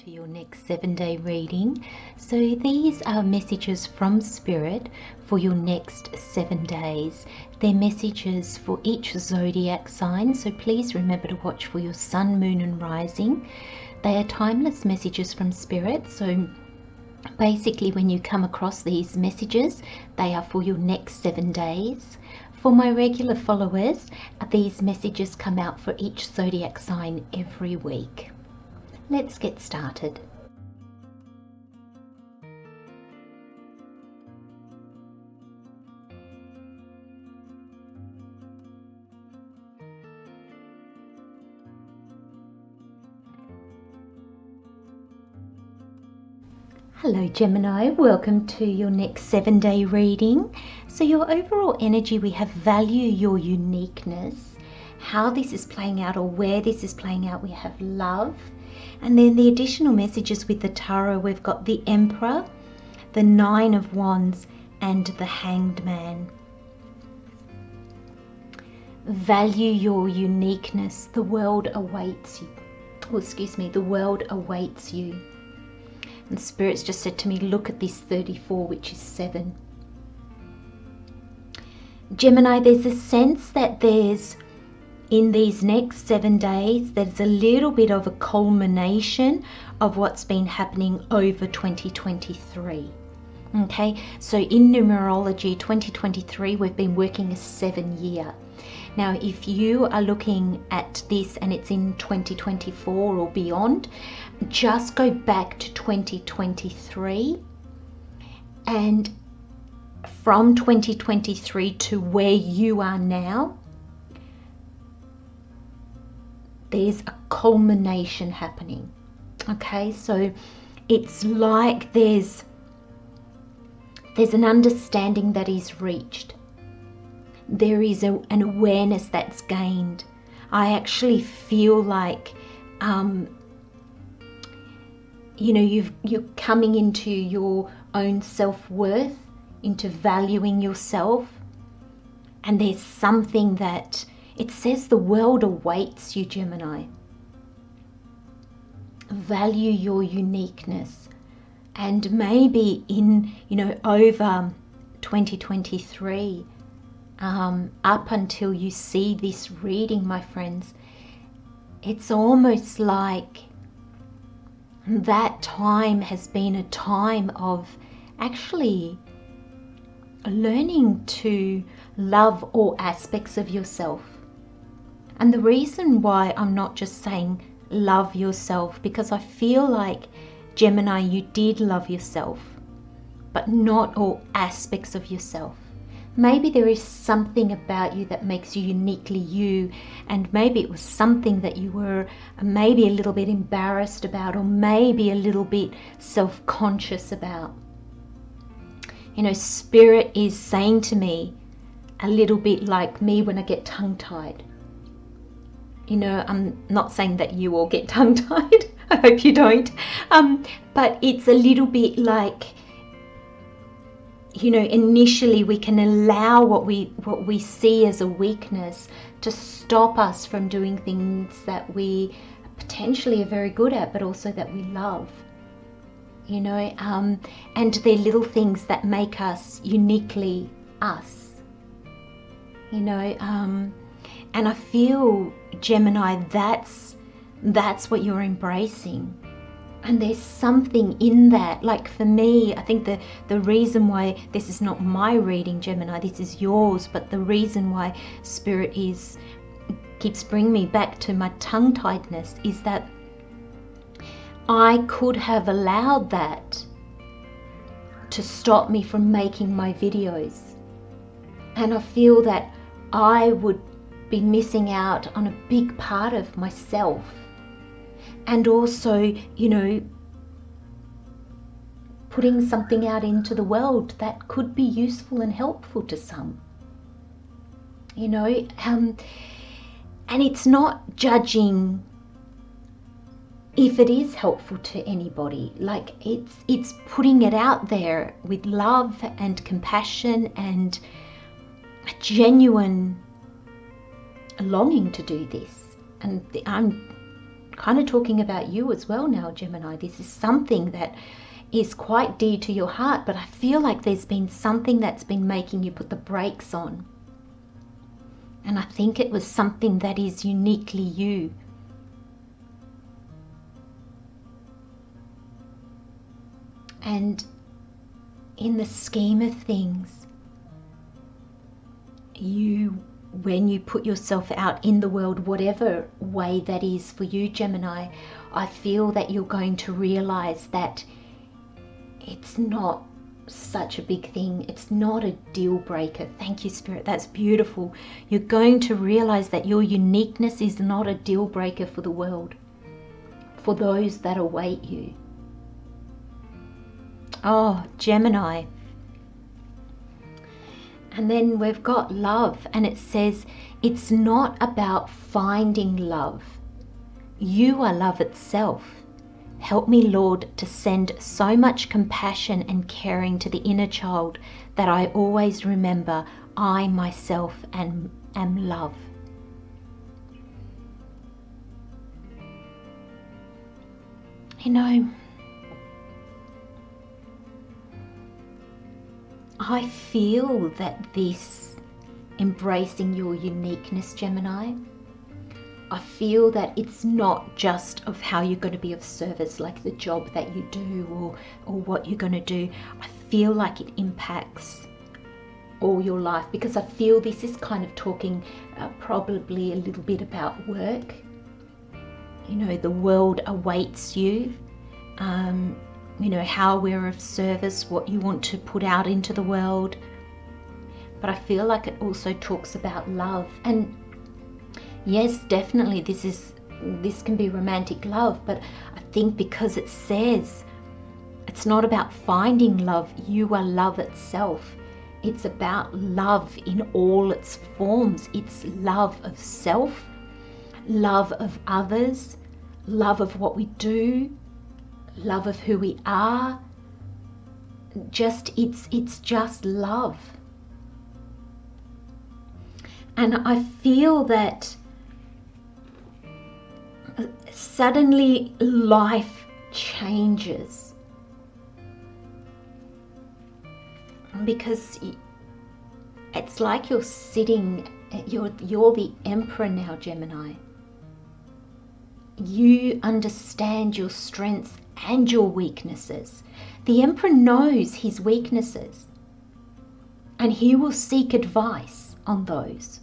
to your next 7-day reading. So these are messages from Spirit for your next 7 days. They're messages for each zodiac sign, so please remember to watch for your sun, moon and rising. They are timeless messages from Spirit, so basically when you come across these messages, they are for your next 7 days. For my regular followers, these messages come out for each zodiac sign every week. Let's get started. Hello Gemini, welcome to your next 7-day reading. So your overall energy, we have value your uniqueness, how this is playing out or where this is playing out, we have love. And then the additional messages with the Tarot, we've got the Emperor, the 9 of Wands and the Hanged Man. Value your uniqueness, the world awaits you. The world awaits you. And Spirit's just said to me, look at this 34, which is 7. Gemini, there's a sense that there's, in these next 7 days, there's a little bit of a culmination of what's been happening over 2023. Okay, so in numerology, 2023, we've been working a 7-year. Now, if you are looking at this and it's in 2024 or beyond, just go back to 2023, and from 2023 to where you are now, there's a culmination happening. Okay, so it's like there's an understanding that is reached. There is an awareness that's gained. I actually feel like you're coming into your own self-worth, into valuing yourself, and there's something that it says the world awaits you, Gemini. Value your uniqueness. And maybe in, over 2023, up until you see this reading, my friends, it's almost like that time has been a time of actually learning to love all aspects of yourself. And the reason why I'm not just saying love yourself, because I feel like, Gemini, you did love yourself, but not all aspects of yourself. Maybe there is something about you that makes you uniquely you, and maybe it was something that you were maybe a little bit embarrassed about, or maybe a little bit self-conscious about. Spirit is saying to me, a little bit like me when I get tongue-tied. I'm not saying that you all get tongue-tied. I hope you don't. But it's a little bit like, initially we can allow what we see as a weakness to stop us from doing things that we potentially are very good at, but also that we love. And they're little things that make us uniquely us. And I feel, Gemini, that's what you're embracing. And there's something in that. Like for me, I think the reason why this is not my reading, Gemini, this is yours, but the reason why Spirit keeps bringing me back to my tongue-tiedness is that I could have allowed that to stop me from making my videos. And I feel that I would be missing out on a big part of myself. And also, putting something out into the world that could be useful and helpful to some. And it's not judging if it is helpful to anybody. Like it's putting it out there with love and compassion and a genuine longing to do this. And I'm kind of talking about you as well now, Gemini. This is something that is quite dear to your heart, but I feel like there's been something that's been making you put the brakes on. And I think it was something that is uniquely you. And in the scheme of things, when you put yourself out in the world, whatever way that is for you, Gemini, I feel that you're going to realize that it's not such a big thing. It's not a deal breaker. Thank you, Spirit. That's beautiful. You're going to realize that your uniqueness is not a deal breaker for the world, for those that await you. Oh, Gemini. And then we've got love, and it says it's not about finding love. You are love itself. Help me, Lord, to send so much compassion and caring to the inner child that I always remember I myself am love. You know, I feel that this embracing your uniqueness, Gemini, I feel that it's not just of how you're going to be of service, like the job that you do or what you're going to do. I feel like it impacts all your life, because I feel this is kind of talking probably a little bit about work. You know, the world awaits you. You know, how we're of service, what you want to put out into the world. But I feel like it also talks about love. And yes, definitely this can be romantic love, but I think because it says it's not about finding love, you are love itself. It's about love in all its forms. It's love of self, love of others, love of what we do, love of who we are. It's just love. And I feel that suddenly life changes, because it's like you're the emperor now, Gemini. You understand your strengths and your weaknesses. The emperor knows his weaknesses, and he will seek advice on those.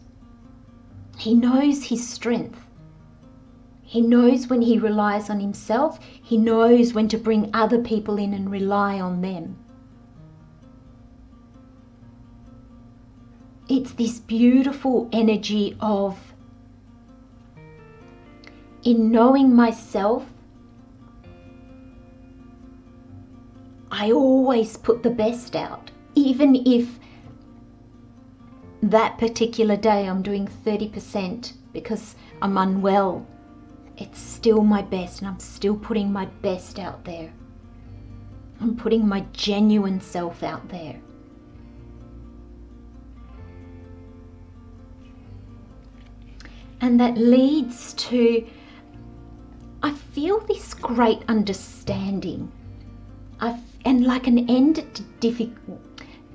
He knows his strength. He knows when he relies on himself. He knows when to bring other people in and rely on them. It's this beautiful energy of, in knowing myself, I always put the best out. Even if that particular day I'm doing 30% because I'm unwell, it's still my best, and I'm still putting my best out there. I'm putting my genuine self out there. And that leads to, I feel this great understanding, and like an end to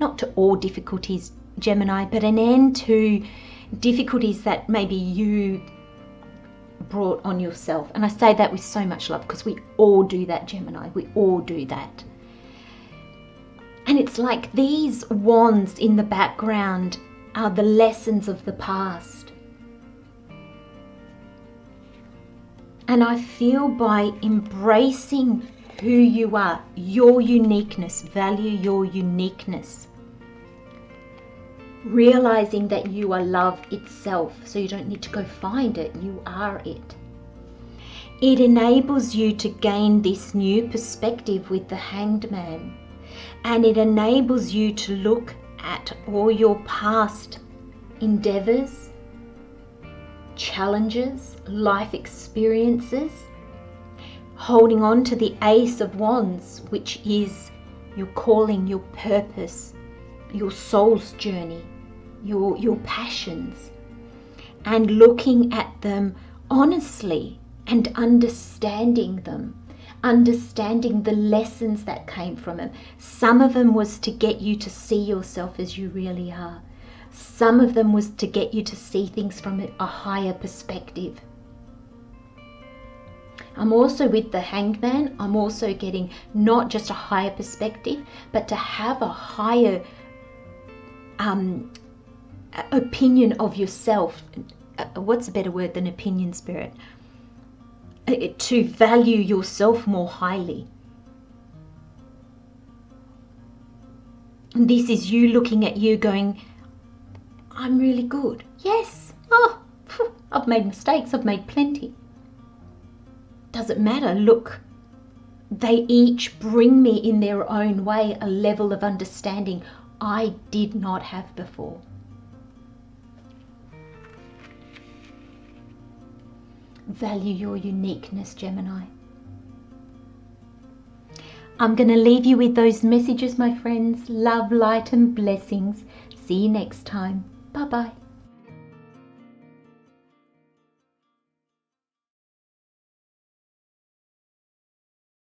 not to all difficulties, Gemini, but an end to difficulties that maybe you brought on yourself. And I say that with so much love, because we all do that, Gemini. We all do that. And it's like these wands in the background are the lessons of the past. And I feel by embracing who you are, your uniqueness, value your uniqueness, realizing that you are love itself, so you don't need to go find it, you are it. It enables you to gain this new perspective with the Hanged Man, and it enables you to look at all your past endeavors, challenges, life experiences, holding on to the Ace of Wands, which is your calling, your purpose, your soul's journey, your passions, and looking at them honestly and understanding them, understanding the lessons that came from them. Some of them was to get you to see yourself as you really are. Some of them was to get you to see things from a higher perspective. I'm also with the Hanged Man. I'm also getting not just a higher perspective, but to have a higher opinion of yourself. What's a better word than opinion, Spirit? To value yourself more highly. And this is you looking at you going, I'm really good. Yes. Oh, I've made mistakes. I've made plenty. Doesn't matter. Look, they each bring me in their own way a level of understanding I did not have before. Value your uniqueness, Gemini. I'm going to leave you with those messages, my friends. Love, light, and blessings. See you next time. Bye-bye.